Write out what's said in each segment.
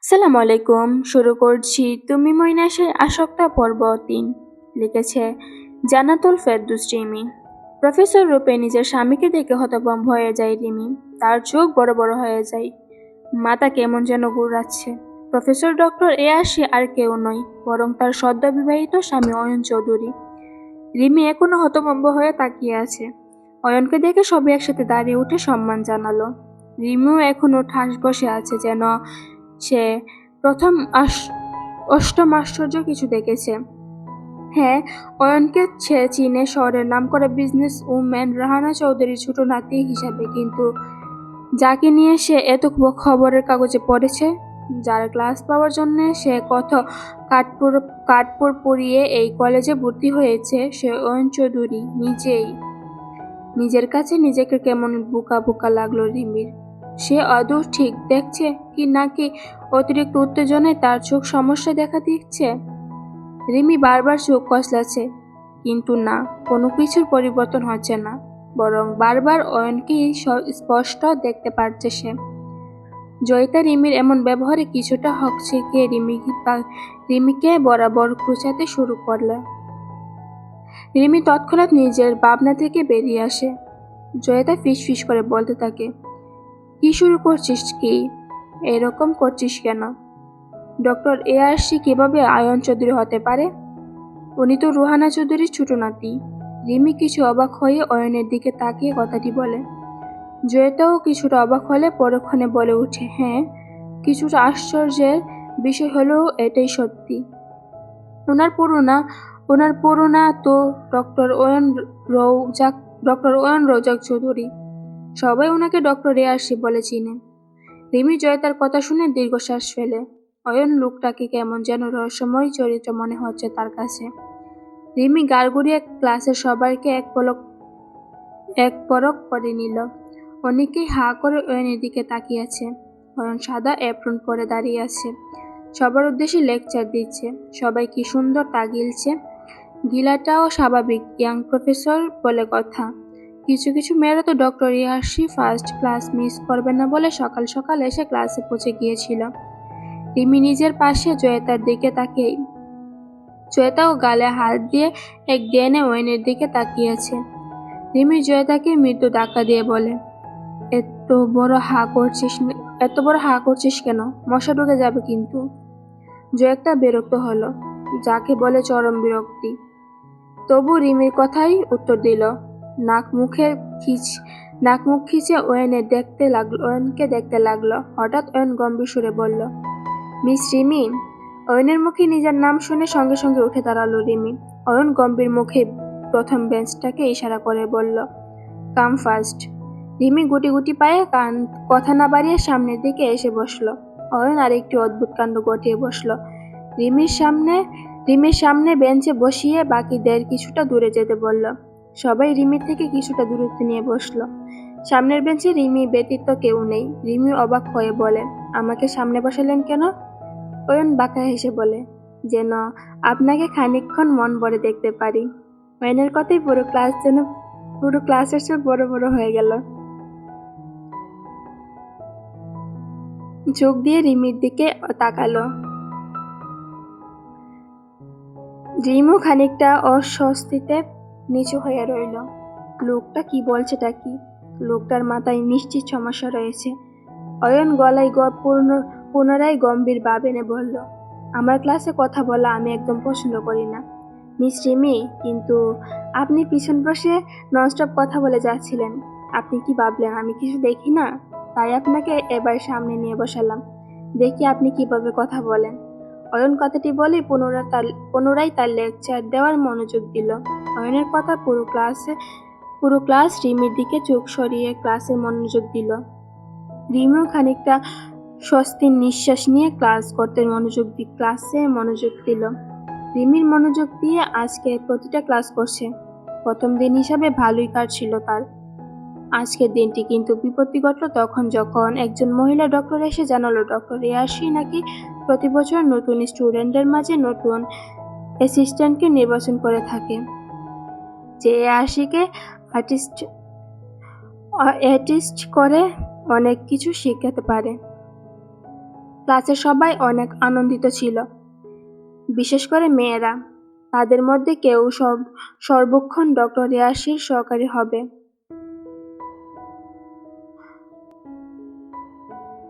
সালাম আলাইকুম। শুরু করছি তুমি মৈনাসের আসক্তা পর্ব ৩। লিখেছে জান্নাতুল ফেরদৌস রিমি। প্রফেসর রূপে নিজের স্বামীকে দেখে হতভম্ব হয়ে যায় রিমি। তার চোখ বড় বড় হয়ে যায়, মাথা কেমন যেন ঘুরাচ্ছে। প্রফেসর ডক্টর এয়াসি আর কেউ নয়, বরং তার সদ্য বিবাহিত স্বামী অয়ন চৌধুরী। রিমি এখনো হতভম্ব হয়ে তাকিয়ে আছে। অয়নকে দেখে সবাই একসাথে দাঁড়িয়ে উঠে সম্মান জানালো। রিমিও এখনো ঠাস বসে আছে, যেন সে প্রথম অষ্টম আশ্চর্য কিছু দেখেছে। হ্যাঁ, অয়নকে সে চীনে শহরের নামকরা বিজনেস উম্যান রাহানা চৌধুরীর ছোট নাতি হিসাবে, কিন্তু যাকে নিয়ে সে এত খবরের কাগজে পড়েছে, যার ক্লাস পাওয়ার জন্য সে কত কাঠপুর পড়িয়ে এই কলেজে ভর্তি হয়েছে, সে অয়ন চৌধুরী নিজেই। নিজের কাছে নিজেকে কেমন বোকা বোকা লাগলো রিমির। সে আদৌ ঠিক দেখছে কি নাকি অতিরিক্ত উত্তেজনায় তার চোখ সমস্যা দেখা দিচ্ছে। রিমি বারবার চোখ কসলাচ্ছে, কিন্তু না, কোনো কিছুর পরিবর্তন হচ্ছে না, বরং বারবার অয়নকেই স্পষ্ট দেখতে পারছে সে। জয়িতা রিমির এমন ব্যবহারে কিছুটা হকচকিয়ে রিমিকে বরাবর খোঁচাতে শুরু করলে। রিমি তৎক্ষণাৎ নিজের ভাবনা থেকে বেরিয়ে আসে। জয়িতা ফিস করে বলতে থাকে, কি শুরু করছিস কি? এরকম করছিস কেন? ডক্টর এআরসি কিভাবে আয়ন চৌধুরী হতে পারে? উনি তো রুহানা চৌধুরীর ছোট নাতি। রিমি কিছু অবাক হয়ে অয়নের দিকে তাকিয়ে কথাটি বলে। জয়িতাও কিছুটা অবাক হলে পরক্ষণে বলে ওঠে, হ্যাঁ, কিছুটা আশ্চর্যের বিষয় হলেও এটাই সত্যি। ওনার পুরোনা তো ডক্টর অয়ন রৌজাক চৌধুরী। সবাই ওনাকে ডক্টর এআরসি বলে চিনে। রিমি জয়িতার কথা শুনে দীর্ঘশ্বাস ফেলে। অয়ন লোকটাকে কেমন যেন রহস্যময় চরিত্র মনে হচ্ছে তার কাছে। রিমি গাড়গুড়িয়ে ক্লাসের সবাইকে এক পরক করে নিল। অনেকেই হা করে অয়নের দিকে তাকিয়ে আছে। অয়ন সাদা অ্যাপ্রন পরে দাঁড়িয়ে আছে, সবার উদ্দেশ্যে লেকচার দিচ্ছে। সবাই কি সুন্দর তা গিলছে। গিলাটাও স্বাভাবিক, ইয়াং প্রফেসর বলে কথা। কিছু কিছু মেয়েরা তো ডক্টর ইয়াসি ফার্স্ট ক্লাস মিস করবে না বলে সকাল সকাল এসে ক্লাসে পৌঁছে গিয়েছিল। রিমি নিজের পাশে জয়িতার দিকে তাকিয়ে, জয়িতাও গালে হাত দিয়ে এক জ্ঞানে ওয়েনের দিকে তাকিয়েছে। রিমি জয়িতাকে মৃদু ধাক্কা দিয়ে বলে, এত বড় হা করছিস কেন? মশা ঢুকে যাবে কিন্তু। জয়িতা বিরক্ত হলো, যাকে বলে চরম বিরক্তি। তবু রিমির কথাই উত্তর দিল। নাক মুখ খিচে ওয়েনকে দেখতে লাগলো। হঠাৎ ওয়েন গম্ভীর সুরে বলল, মিস রিমি। অয়নের মুখে নিজের নাম শুনে সঙ্গে সঙ্গে উঠে দাঁড়ালো রিমি। অয়ন গম্ভীর মুখে প্রথম বেঞ্চটাকে ইশারা করে বলল, কাম ফার্স্ট। রিমি গুটি গুটি পায়ে কথা না বাড়িয়ে সামনের দিকে এসে বসলো। অয়ন আরেকটি অদ্ভুত কাণ্ড ঘটিয়ে বসলো। রিমির সামনে বেঞ্চে বসিয়ে বাকিদের কিছুটা দূরে যেতে বলল। সবাই রিমির থেকে কিছুটা দূরত্ব নিয়ে বসলো। সামনের বেঞ্চে রিমি ব্যতীত কেউ নেই। রিমি অবাক হয়ে বলে, আমাকে সামনে বসালেন কেন? অয়ন বাঁকা হেসে বলে, যেন আপনাকে খানিকক্ষণ মন ভরে দেখতে পারি। অয়নের কথাই পুরো ক্লাসের চোখ বড় বড় হয়ে গেল। চোখ দিয়ে রিমির দিকে তাকালো। রিমু খানিকটা অস্বস্তিতে নিচু হয়ে রইল। লোকটা কি বলছেটা কি? লোকটার মাথায় নিশ্চিত সমস্যা রয়েছে। অয়ন গলায় পুনরায় গম্ভীর ভাব এনে বলল, আমার ক্লাসে কথা বলা আমি একদম পছন্দ করি না মিস রিমি, কিন্তু আপনি পিছন বসে ননস্টপ কথা বলে যাচ্ছিলেন। আপনি কি ভাবলেন আমি কিছু দেখি না? তাই আপনাকে এবার সামনে নিয়ে বসালাম, দেখি আপনি কিভাবে কথা বলেন। অয়ন কথাটি বলে পুনরায় তার লেকচার দেওয়ার মনোযোগ দিল। অয়নের কথা পুরো ক্লাস রিমির দিকে চোখ সরিয়ে ক্লাসে মনোযোগ দিল। রিমিও খানিকটা স্বস্তির নিঃশ্বাস নিয়ে ক্লাসে মনোযোগ দিল। রিমির মনোযোগ দিয়ে আজকে প্রতিটা ক্লাস করছে। প্রথম দিন হিসাবে ভালোই কাটছিল তার। আজকের দিনটি কিন্তু বিপত্তি ঘটল যখন একজন মহিলা ডক্টর এসে জানালো, ডক্টর এয়াসি নাকি প্রতি বছর নতুন স্টুডেন্টদের মাঝে নতুন অ্যাসিস্ট্যান্টকে নির্বাচন করে থাকে, যে এয়াসিকে আর্টিস্ট করে অনেক কিছু শেখাতে পারে। ক্লাসের সবাই অনেক আনন্দিত ছিল, বিশেষ করে মেয়েরা। তাদের মধ্যে কেউ সর্বক্ষণ ডক্টর ইয়াসির সহকারী হবে।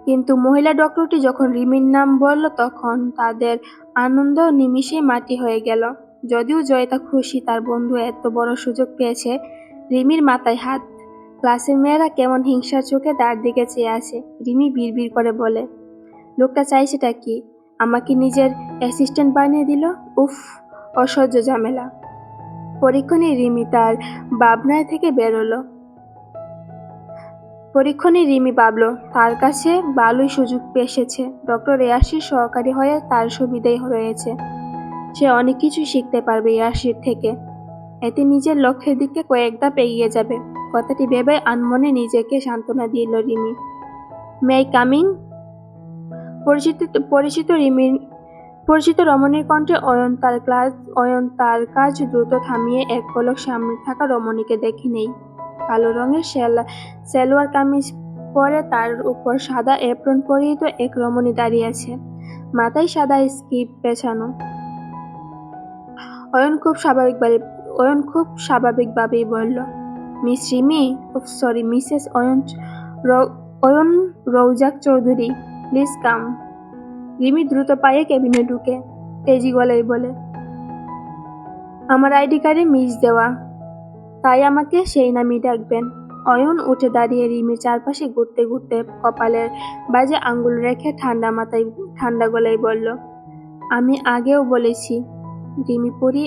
কিন্তু মহিলা ডক্টরটি যখন রিমির নাম বলল তখন তাদের আনন্দ নিমিষেই মাটি হয়ে গেল। যদিও জয়িতা খুশি তার বন্ধু এত বড় সুযোগ পেয়েছে। রিমির মাথায় হাত। ক্লাসের মেয়েরা কেমন হিংসার চোখে তার দিকে চেয়ে আছে। রিমি বিড়বিড় করে বলে, লোকটা চাইছেটা কি? আমাকে নিজের অ্যাসিস্ট্যান্ট বানিয়ে দিল। উফ, অসহ্য ঝামেলা। পরীক্ষণে রিমি তার ভাবনায় থেকে বেরোলো। পরীক্ষণে রিমি ভাবল তার কাছে ভালোই সুযোগ এসেছে। ডক্টর ইয়াসির সহকারী হয়ে তার সুবিধাই রয়েছে। সে অনেক কিছু শিখতে পারবে ইয়াসির থেকে। এতে নিজের লক্ষ্যের দিকে কয়েক ধাপ এগিয়ে যাবে। কথাটি ভেবে আনমনে নিজেকে সান্ত্বনা দিল রিমি। May I coming? পরিচিত রমণীর কণ্ঠে অয়ন তার কাজ দ্রুত থামিয়ে এক পলক সামনে থাকা রমণীকে দেখে নেই। কালো রঙের সালোয়ার কামিজ পরে তার উপর সাদা এপ্রন পরিহিত এক রমণী দাঁড়িয়ে আছে, মাথায় সাদা স্কিপ পেঁচানো। অয়ন খুব স্বাভাবিকভাবেই বলল, Miss Rimi, sorry Mrs Ayan Razzak Chowdhury, please come. Rimi দ্রুত পায়ে কেবিনে ঢুকে তেজি গলায় বলে, আমার আইডি কার্ডে মিস দেওয়া, তাই আমাকে সেই নামই ডাকবেন। অয়ন উঠে দাঁড়িয়ে রিমির চারপাশে ঘুরতে ঘুরতে কপালের বাজে আঙ্গুল রেখে ঠান্ডা গলায় বলল, আমি আগেও বলেছি রিমি পুরি,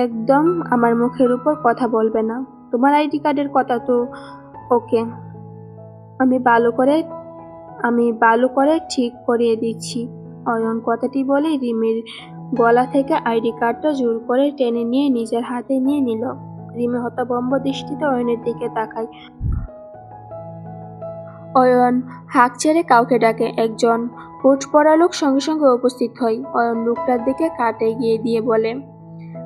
একদম আমার মুখের উপর কথা বলবে না। তোমার আইডি কার্ডের কথা তো ওকে, আমি ভালো করে ঠিক করিয়ে দিচ্ছি। অয়ন কথাটি বলে রিমির গলা থেকে আইডি কার্ডটা জোর করে টেনে নিয়ে নিজের হাতে নিয়ে নিল। রিমি হতভম্ব দৃষ্টিতে অয়নের দিকে তাকায়। অয়ন হাঁক ছেড়ে কাউকে ডাকে। একজন কোট পরা লোক সঙ্গে সঙ্গে উপস্থিত হয়। অয়ন লোকটার দিকে কার্ড এগিয়ে দিয়ে বলে,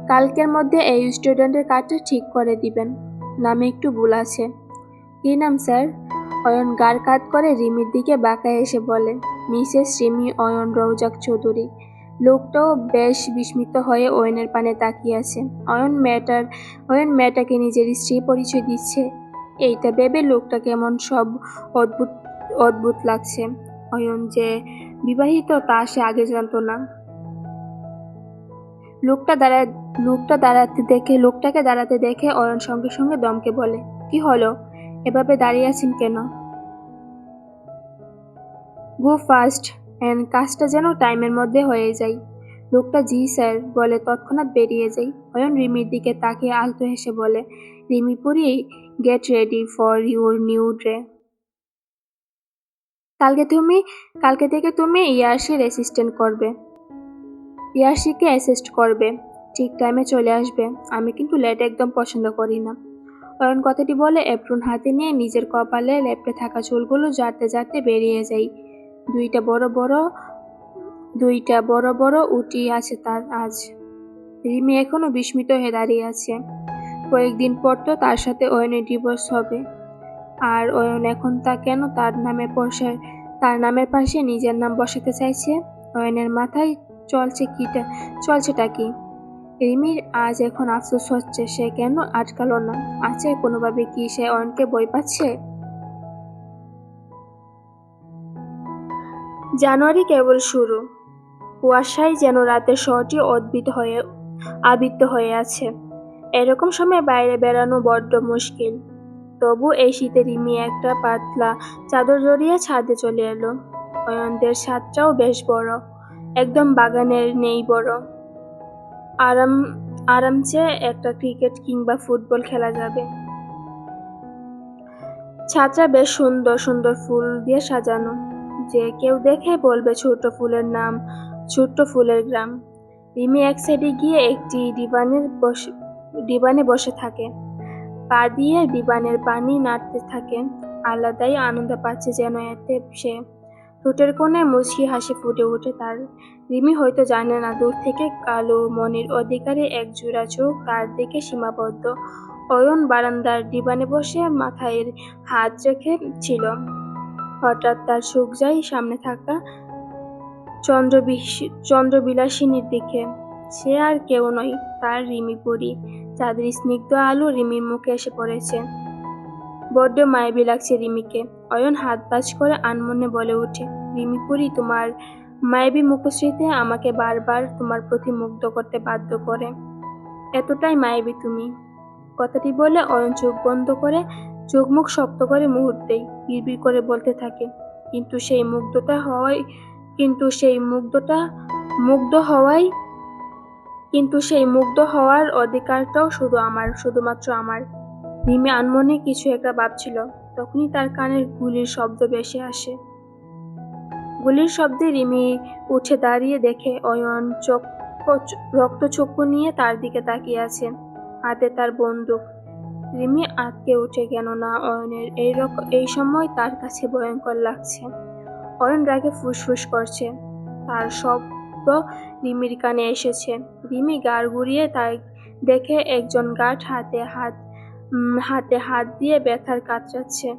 কালকের মধ্যে এই স্টুডেন্টের কার্ডটা ঠিক করে দিবেন, নামে একটু ভুল আছে। কি নাম স্যার? অয়ন গাড় কাত করে রিমির দিকে বাঁকায় এসে বলে, মিসেস রিমি অয়ন রৌজাক চৌধুরী। লোকটাও বেশ বিস্মিত হয়ে অয়নের পানে তাকিয়ে আছে। অয়ন মেয়েটাকে নিজের স্ত্রী পরিচয় দিচ্ছে, এইটা ভেবে লোকটা কেমন সব অদ্ভুত লাগছে। অয়ন যে বিবাহিত তা সে আগে জানতো না। লোকটাকে দাঁড়াতে দেখে অয়ন সঙ্গে সঙ্গে দমকে বলে, কি হলো, এভাবে দাঁড়িয়ে আছেন কেন? গো ফাস্ট অ্যান্ড কাজটা যেন টাইমের মধ্যে হয়ে যায়। লোকটা জি স্যার বলে তৎক্ষণাৎ বেরিয়ে যায়। অয়ন রিমির দিকে তাকিয়ে আলতো হেসে বলে, Rimi Puri, get ready for your new day. কালকে থেকে তুমি ইয়ার্সিকে অ্যাসিস্ট করবে, ঠিক টাইমে চলে আসবে। আমি কিন্তু লেট একদম পছন্দ করি না। অয়ন কথাটি বলে এপ্রন হাতে নিয়ে নিজের কপালে লেপটে থাকা চুলগুলো ঝাড়তে বেরিয়ে যায়। দুইটা বড় বড় উটি আছে তার আজ। রিমি এখনো বিস্মিত হয়ে দাঁড়িয়ে আছে। কয়েকদিন পর তো তার সাথে অয়নের ডিভোর্স হবে, আর অয়ন এখন কেন তার নামের পাশে নিজের নাম বসাতে চাইছে? অয়নের মাথায় চলছেটা কি? রিমির আজ এখন আফসোস হচ্ছে, সে কেন আটকালো না। আছে কোনোভাবে কি সে অয়নকে ভয় পাচ্ছে? জানুয়ারি কেবল শুরু। কুয়াশায় যেন রাতের শহরটি আবৃত হয়ে আছে। এরকম সময় বাইরে বেড়ানো বড্ড মুশকিল। তবু এই শীতে রিমি একটা পাতলা চাদর জড়িয়ে ছাদে চলে এলো। অয়নদের ছাদটাও বেশ বড়, একদম বাগানের নেই বড়। আরামসে একটা ক্রিকেট কিংবা ফুটবল খেলা যাবে। ছাদটা বেশ সুন্দর সুন্দর ফুল দিয়ে সাজানো, যে কেউ দেখে বলবে ছোট্ট ফুলের গ্রাম। রিমি এক সাইডে গিয়ে একটি ডিবানে বসে থাকে, পা দিয়ে ডিবানের পানি নাড়তে থাকে। আলাদাই আনন্দ পাচ্ছে যেন এতে সে। ঠোঁটের কোণে মুচকি হাসি ফুটে ওঠে তার। রিমি হয়তো জানে না, দূর থেকে কালো মনির অধিকারী এক জোড়া চোখ তার দিকে সীমাবদ্ধ। অয়ন বারান্দার ডিবানে বসে মাথায় হাত রেখে ছিল। হঠাৎ তার চোখ যায় সামনে থাকা চন্দ্রবিলাসিনীর দিকে। সে আর কেউ নয়, তার রিমি পরি, যাদের স্নিগ্ধ আলো রিমির মুখে এসে পড়েছে। বড্ড মায়াবী লাগছে রিমিকে। অয়ন হাত ভাঁজ করে আনমনে বলে ওঠে, রিমি পরি, তোমার মায়াবী মুখশ্রীতে আমাকে বারবার তোমার প্রতি মুগ্ধ করতে বাধ্য করে। এতটাই মায়াবী তুমি। কথাটি বলে অয়ন চোখ বন্ধ করে, চোখ মুখ শক্ত করে মুহূর্তেই বিড়বিড় করে বলতে থাকে, কিন্তু সেই মুগ্ধ হওয়ার অধিকারটাও শুধুমাত্র আমার। রিমি আনমনে কিছু একটা ভাবছিল, তখনই তার কানে গুলির শব্দ ভেসে আসে। গুলির শব্দে রিমি উঠে দাঁড়িয়ে দেখে অয়ন রক্তচক্ষু নিয়ে তার দিকে তাকিয়ে আছে, হাতে তার বন্দুক। রিমি আঁতকে ওঠে, কেননা অয়নের এই সময় তার কাছে ভয়ঙ্কর লাগছে। অয়ন রাগে ফুসফুস করছে, তার শব্দ রিমির কানে এসেছে। রিমি গাড় ঘুরিয়ে তাই দেখে একজন গার্ড হাতে হাত দিয়ে ব্যথার কাতরাচ্ছে,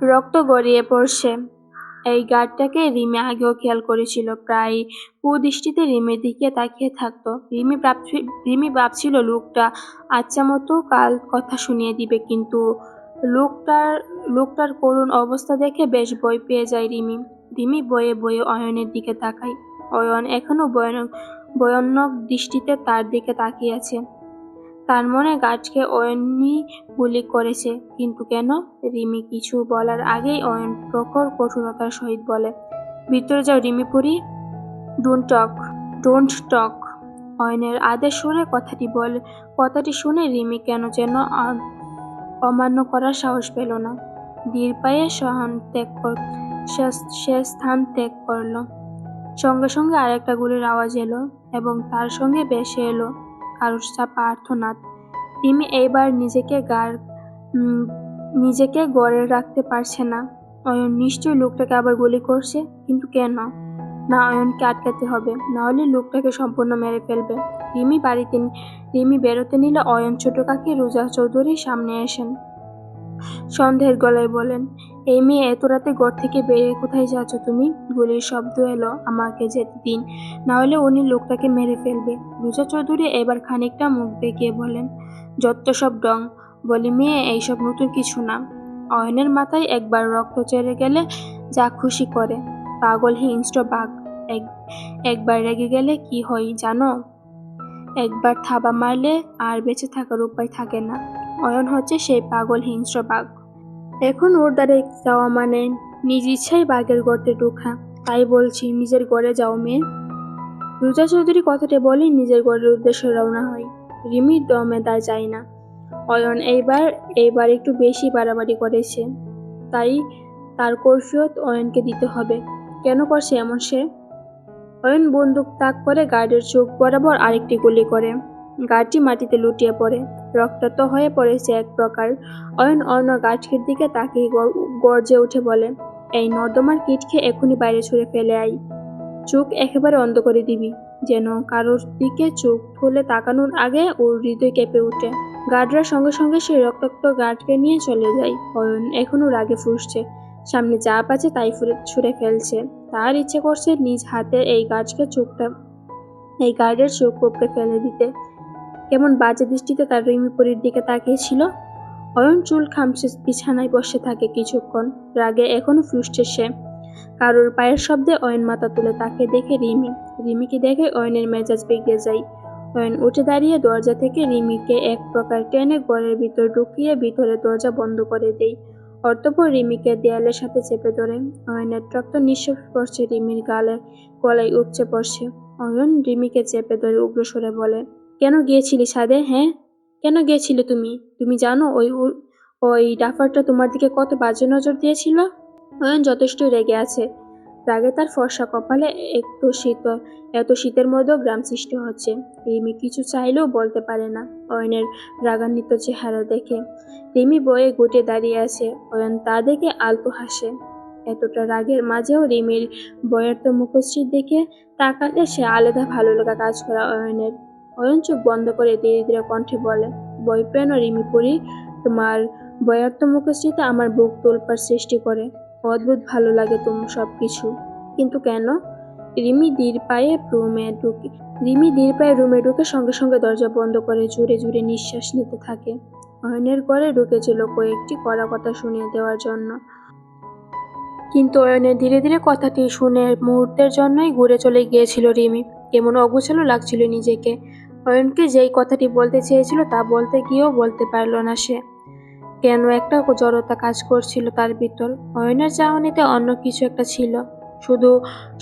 রক্ত গড়িয়ে পড়ছে। এই গার্ডটাকে রিমি আগেও খেয়াল করেছিল, প্রায় কুদৃষ্টিতে রিমির দিকে তাকিয়ে থাকতো। রিমি ভাবছিল লোকটা আচ্ছা মতো কাল কথা শুনিয়ে দিবে, কিন্তু লোকটার করুণ অবস্থা দেখে বেশ ভয় পেয়ে যায় রিমি। রিমি বয়ে বয়ে অয়নের দিকে তাকায়। অয়ন এখনো ভয়ানক দৃষ্টিতে তার দিকে তাকিয়ে আছে। তার মনে গাছকে অয়নই গুলি করেছে, কিন্তু কেন? রিমি কিছু বলার আগেই অয়ন প্রখর কঠোরতার সহিত বলে, ভিতরে যাও রিমি পরি, ডোন্ট টক। অয়নের আদেশ সুরে কথাটি শুনে রিমি কেন যেন অমান্য করার সাহস পেল না। ধীর পায়ে সে স্থান ত্যাগ করল। সঙ্গে সঙ্গে আরেকটা গুলির আওয়াজ এলো, এবং তার সঙ্গে ভেসে এলো কারোর চাপা আর্তনাদ। রিমি এইবার নিজেকে গড়ে রাখতে পারছে না। অয়ন নিশ্চয়ই লোকটাকে আবার গুলি করছে, কিন্তু কেন? না, অয়নকে আটকাতে হবে, না হলে লোকটাকে সম্পূর্ণ মেরে ফেলবে। রিমি বেরোতে নিলে অয়ন ছোট কাকি রোজা চৌধুরী সামনে আসেন। সন্দেহের গলায় বলেন, এই মেয়ে এত রাতে ঘর থেকে বেরিয়ে কোথায় যাচ্ছ তুমি? গুলির শব্দ এলো, আমাকে যেতে দিন, না হলে উনি লোকটাকে মেরে ফেলবে। রোজা চৌধুরী এবার খানিকটা মুখ বেঁকিয়ে বলেন, যত সব ডং। বলি মেয়ে, এইসব নতুন কিছু না। অয়নের মাথায় একবার রক্ত চেড়ে গেলে যা খুশি করে, পাগল হিংস্র বাঘ। একবার রেগে গেলে কি হয় জানো? একবার থাবা মারলে আর বেঁচে থাকার উপায় থাকে না। অয়ন হচ্ছে সেই পাগল হিংস্র বাঘ। এখন ওর দ্বারে যাওয়া মানে নিজ ইচ্ছাই বাঘের গর্তে ঢোকা। তাই বলছি, নিজের ঘরে যাও মেয়ে। রোজা চৌধুরী কথাটা বলেই নিজের ঘরের উদ্দেশ্যে রওনা হয়। রিমি দমে যায় না। অয়ন এইবার একটু বেশি বাড়াবাড়ি করেছে, তাই তার কৈফিয়ত অয়নকে দিতে হবে। কেন করছে এমন সে? অয়ন বন্দুক তাক করে গার্ডের চোখ বরাবর আরেকটি গুলি করে। গার্ডটি মাটিতে লুটিয়ে পড়ে, রক্তাক্ত হয়ে পড়েছে এক প্রকার। অয়ন অন্য গার্ডটির দিকে তাকিয়ে গর্জে উঠে বলে, এই নর্দমার কিট খেয়ে এখনই বাইরে ছুঁড়ে ফেলে আই। চোখ একেবারে অন্ধ করে দিবি, যেন কারোর দিকে চোখ তুলে তাকানোর আগে ওর হৃদয় কেঁপে ওঠে। গার্ডরা সঙ্গে সঙ্গে সেই রক্তাক্ত গার্ডকে নিয়ে চলে যায়। অয়ন এখনো রাগে ফুঁসছে, সামনে যা পাচ্ছে তাই ছুঁড়ে ফেলছে। তার ইচ্ছে করছে নিজ হাতে এই গার্ডের চোখ উপড়ে ফেলে দিতে। কেমন বাজে দৃষ্টিতে তার রিমি পরির দিকে তাকিয়েছিল। অয়ন চুল খামচে বিছানায় বসে থাকে কিছুক্ষণ, রাগে এখনো ফুঁসছে সে। কারোর পায়ের শব্দে অয়ন মাথা তুলে তাকে দেখে রিমিকে দেখে অয়নের মেজাজ বিগড়ে যায়। অয়ন উঠে দাঁড়িয়ে দরজা থেকে রিমিকে এক প্রকার টেনে ঘরের ভিতর ঢুকিয়ে ভিতরে দরজা বন্ধ করে দেয়। অতঃপর রিমিকে দেয়ালের সাথে চেপে ধরে। অয়নের রক্ত নিঃশ্বাস পড়ছে রিমির গলায় উপচে পড়ছে। অয়ন রিমিকে চেপে ধরে উগ্রস্বরে বলে, কেন গিয়েছিলি ছাদে? হ্যাঁ, কেন গিয়েছিলে তুমি জানো ওই ডাফারটা তোমার দিকে কত বাজে নজর দিয়েছিল? অয়ন যথেষ্ট রেগে আছে। রাগে তার ফর্সা কপালে এত শীতের মধ্যেও গ্রাম সৃষ্টি হচ্ছে। রিমি কিছু চাইলেও বলতে পারে না অয়নের রাগান্বিত চেহারা দেখে। রিমি বয়ে গুটে দাঁড়িয়ে আছে, অয়ন তা দেখে আলতো হাসে। এতটা রাগের মাঝেও রিমির বয়ার্ত মুখশ্রীর দিকে তাকালে সে আলাদা ভালো লাগা কাজ করা অয়নের। অয়ন চোখ বন্ধ করে ধীরে ধীরে কণ্ঠে বলে, ভয় পেও না রিমি পরি, তোমার বয়ার্ত মুখশ্রীতে আমার বুক তোলপাড় সৃষ্টি করে। অদ্ভুত ভালো লাগে সবকিছু। কিন্তু কেন? রিমি ধীর পায়ে রুমে ঢুকে সঙ্গে সঙ্গে দরজা বন্ধ করে জোরে জোরে নিঃশ্বাস নিতে থাকে। অয়নের ঘরে ঢুকেছিল কয়েকটি কড়া কথা শুনিয়ে দেওয়ার জন্য, কিন্তু অয়নের ধীরে ধীরে কথাটি শুনে মুহূর্তের জন্যই ঘুরে চলে গিয়েছিল রিমি। কেমন অগোছালো লাগছিল নিজেকে। অয়নকে যেই কথাটি বলতে চেয়েছিল তা বলতে গিয়েও বলতে পারল না সে। কেন একটা জড়তা কাজ করছিল তার ভিতর। অয়নের চাহনিতে অন্য কিছু একটা ছিল। শুধু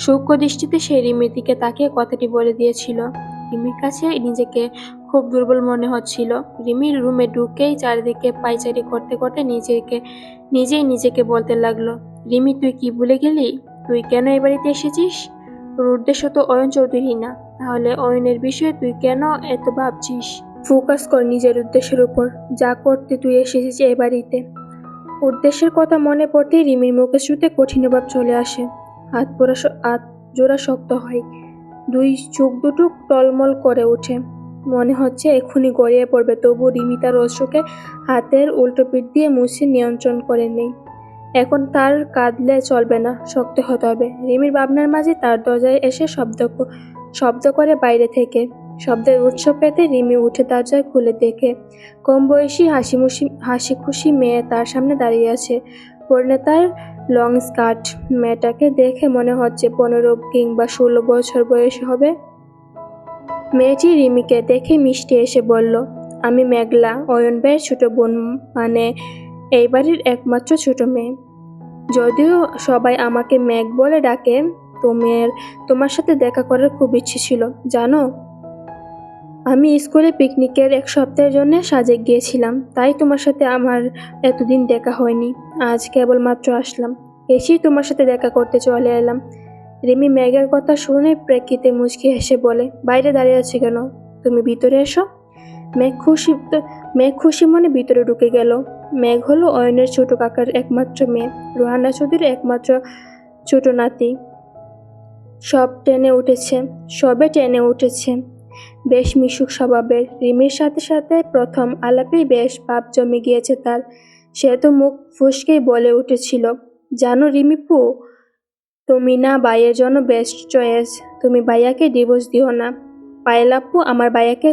সূক্ষ্ম দৃষ্টিতে সে রিমির দিকে তাকিয়ে কথাটি বলে দিয়েছিল। রিমির কাছে নিজেকে খুব দুর্বল মনে হচ্ছিল। রিমির রুমে ঢুকেই চারিদিকে পায়চারি করতে করতে নিজেই নিজেকে বলতে লাগলো, রিমি তুই কি ভুলে গেলি? তুই কেন এ বাড়িতে এসেছিস? তোর উদ্দেশ্য তো অয়ন চৌধুরী না, তাহলে অয়নের বিষয়ে তুই কেন এত ভাবছিস? ফোকাস কর নিজের উদ্দেশ্যের উপর। যা করতে তুই এসেছিস এ বাড়িতে। উদ্দেশ্যের কথা মনে পড়তেই রিমির মুখের শ্রুতে কঠিন ভাব চলে আসে। হাত জোড়া শক্ত হয়। দুই চোখ দুটো টলমল করে ওঠে। মনে হচ্ছে এক্ষুনি গড়িয়ে পড়বে, তবু রিমি তার অশ্রুকে হাতের উল্টো পিঠ দিয়ে মুছে নিয়ন্ত্রণ করে নেই। এখন তার কাঁদলে চলবে না, শক্ত হতে হবে। রিমির ভাবনার মাঝে তার দরজায় এসে শব্দ করে বাইরে থেকে। শব্দের উৎস পেতে রিমি উঠে দরজায় খুলে দেখে কম বয়সী হাসি খুশি মেয়ে তার সামনে দাঁড়িয়ে আছে। পরনে তার লং স্কার্ট। মেয়েটাকে দেখে মনে হচ্ছে 15 কিংবা 16 বছর বয়স হবে। মেয়েটি রিমিকে দেখে মিষ্টি এসে বলল, আমি মেঘলা, অয়ন ভাইয়ের ছোট বোন, মানে এই বাড়ির একমাত্র ছোট মেয়ে। যদিও সবাই আমাকে মেঘ বলে ডাকে, তোমার সাথে দেখা করার খুব ইচ্ছে ছিল জানো। আমি স্কুলে পিকনিকের 1 সপ্তাহের জন্য সাজেক গিয়েছিলাম, তাই তোমার সাথে আমার এতদিন দেখা হয়নি। আজ কেবলমাত্র আসলাম, এসেই তোমার সাথে দেখা করতে চলে এলাম। রিমি মেঘের কথা শুনে প্রেক্ষিতে মুচকি হেসে বলে, বাইরে দাঁড়িয়ে আছে কেন? তুমি ভিতরে এসো। মেঘ খুশি মনে ভিতরে ঢুকে গেল। মেঘ হলো অয়নের ছোট কাকার একমাত্র মেয়ে, রোহানা চৌধুরীর একমাত্র ছোট নাতি। সবে টেনে উঠেছে। বেশ মিশুক স্বভাবের। রিমির সাথে সাথে প্রথম আলাপেই বেশ ভাব জমে গিয়েছে তার। সে তো মুখ ফুসকেই বলে উঠেছিল, জানো রিমিপু, তুমি না ভাইয়ের জন্য বেস্ট চয়েস। তুমি ভাইয়াকে ডিভোর্স দিও না। পায়েলাপু আমার ভাইয়াকে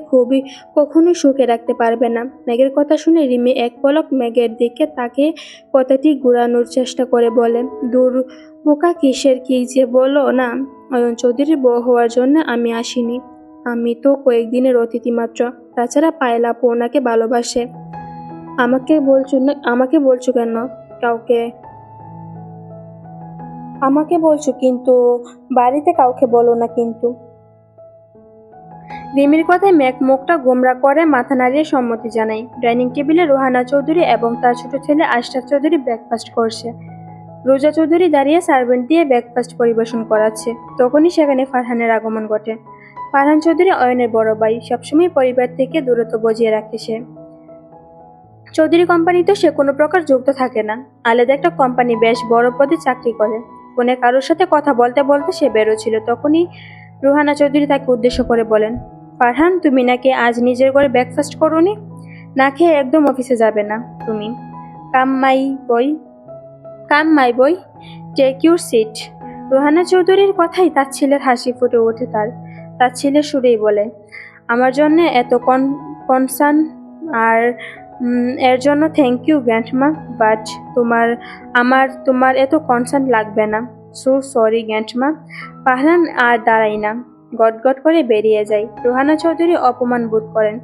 কখনোই সুখে রাখতে পারবে না। মেঘের কথা শুনে রিমি এক পলক মেঘের দিকে তাকিয়ে কথাটি ঘুরানোর চেষ্টা করে বলে, দূর বোকা, কিসের কি যে বলো না। অয়ন চৌধুরীর বউ হওয়ার জন্য আমি আসিনি। আমি তো কয়েকদিনের অতিথি মাত্র। তাছাড়া পায়েলাপু ওনাকে ভালোবাসে। আমাকে বলছো কেন? আমাকে বলছো, কিন্তু বাড়িতে কাউকে বলো না। কিন্তু রিমির কথায় মেঘ মুখটা গোমরা করে মাথা নাড়িয়ে সম্মতি জানায়। ডাইনিং টেবিলে রোহানা চৌধুরী এবং তার ছোট ছেলে আশরাফ চৌধুরী ব্রেকফাস্ট করছে। রোজা চৌধুরী দাঁড়িয়ে সার্ভেন্ট দিয়ে ব্রেকফাস্ট পরিবেশন করাচ্ছে। তখনই সেখানে ফারহানের আগমন ঘটে। ফারহান চৌধুরী অয়নের বড় ভাই, সবসময় পরিবার থেকে দূরত্ব বজিয়ে রাখে সে। চৌধুরী কোম্পানিতে সে কোনো প্রকার যুক্ত থাকে না। আলাদা একটা কোম্পানি বেশ বড় পদে চাকরি করে। ফোনে কারোর সাথে কথা বলতে বলতে সে বেরোছিল। তখনই রোহানা চৌধুরী তাকে উদ্দেশ্য করে বলেন, ফারহান, তুমি নাকি আজ নিজের ঘরে ব্রেকফাস্ট করোনি? না খেয়ে একদম অফিসে যাবে না তুমি? কাম মাই বই, টেক ইউর সিট। রোহানা চৌধুরীর কথাই তার ছেলের হাসি ফুটে ওঠে। তার ছেলের সুরেই বলে, আমার জন্য এত কনসার্ন, আর এর জন্য থ্যাংক ইউ গ্র্যান্ডমা, বাট তোমার এত কনসার্ন লাগবে না। So sorry grandma. ফারহান আর দাঁড়ায় না, গটগট করে বেরিয়ে যায়। রোহানা চৌধুরী অপমান বোধ করেন।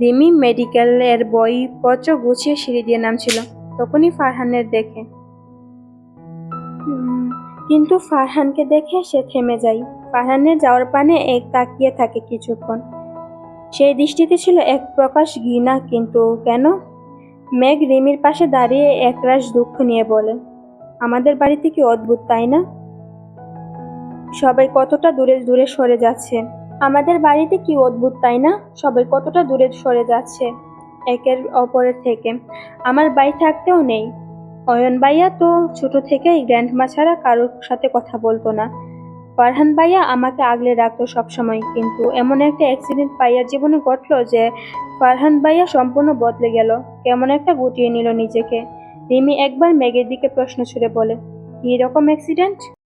রিমি মেডিকেলের বইপত্র গুছিয়ে সিঁড়ি দিয়ে নামছিল, তখনই কিন্তু ফারহানকে দেখে সে থেমে যায়। ফারহানের যাওয়ার পানে এক তাকিয়ে থাকে কিছুক্ষণ। সেই দৃষ্টিতে ছিল এক প্রকাশ ঘৃণা। কিন্তু কেন? মেঘ রিমির পাশে দাঁড়িয়ে একরাশ দুঃখ নিয়ে বলে, আমাদের বাড়িতে কি অদ্ভুত, তাই না? সবাই কতটা দূরে সরে যাচ্ছে। আমাদের বাড়িতে কি অদ্ভুত, তাই না? সবাই কতটা দূরে সরে যাচ্ছে একের অপরের থেকে। আমার ভাই থাকতেও নেই। অয়ন ভাইয়া তো ছোট থেকেই গ্র্যান্ডমা ছাড়া কারোর সাথে কথা বলতো না। ফারহান ভাইয়া আমাকে আগলে রাখতো সবসময়, কিন্তু এমন একটা অ্যাক্সিডেন্ট ভাইয়ার জীবনে ঘটলো যে ফারহান ভাইয়া সম্পূর্ণ বদলে গেল। কেমন একটা গুটিয়ে নিল নিজেকে। রিমি একবার মেঘের দিকে প্রশ্ন ছুড়ে বলে, কী রকম অ্যাক্সিডেন্ট?